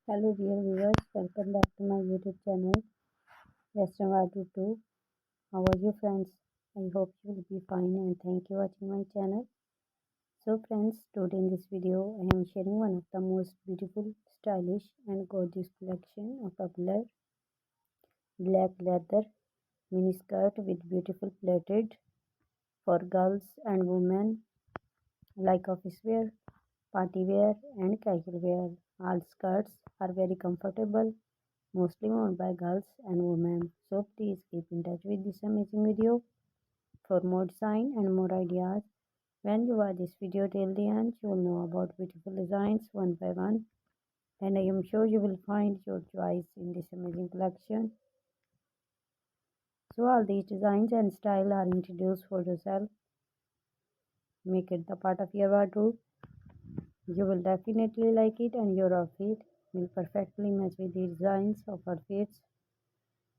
Hello dear viewers, welcome back to my YouTube channel Western Wardrobe 2. How are you friends? I hope you will be fine and thank you for watching my channel. So friends, today in this video I am sharing one of the most beautiful, stylish and gorgeous collection of popular black leather mini skirt with beautiful pleated for girls and women like office wear, party wear and casual wear. All skirts are very comfortable, mostly worn by girls and women. So please keep in touch with this amazing video for more design and more ideas. When you watch this video till the end, you will know about beautiful designs one by one, and I am sure you will find your choice in this amazing collection. So all these designs and style are introduced for yourself. Make it the part of your wardrobe. You will definitely like it and your outfit will perfectly match with the designs of outfits.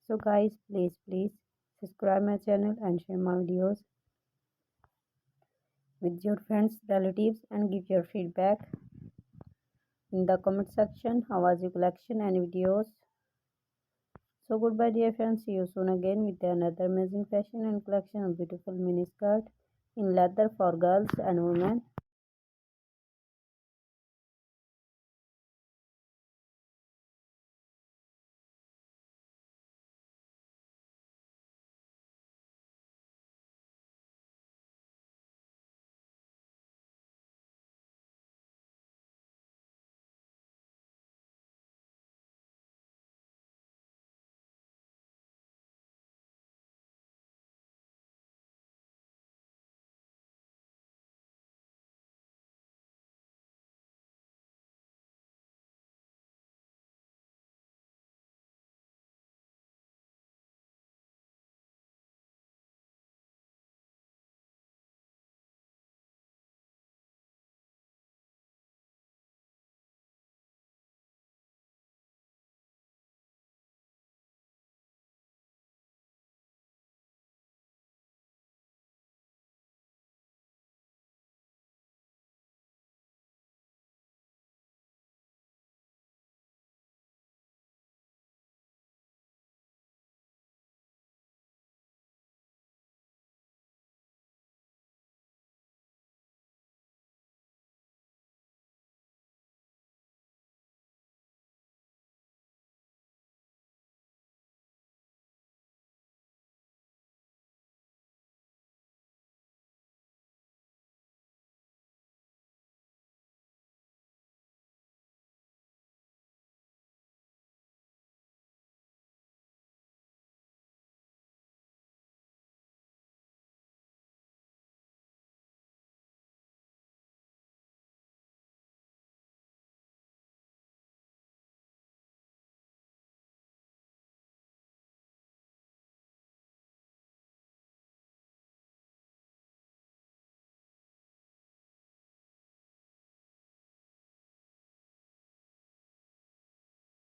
So guys, please subscribe my channel and share my videos with your friends, relatives and give your feedback in the comment section. How was your collection and videos? So goodbye dear friends, see you soon again with another amazing fashion and collection of beautiful mini skirt in leather for girls and women.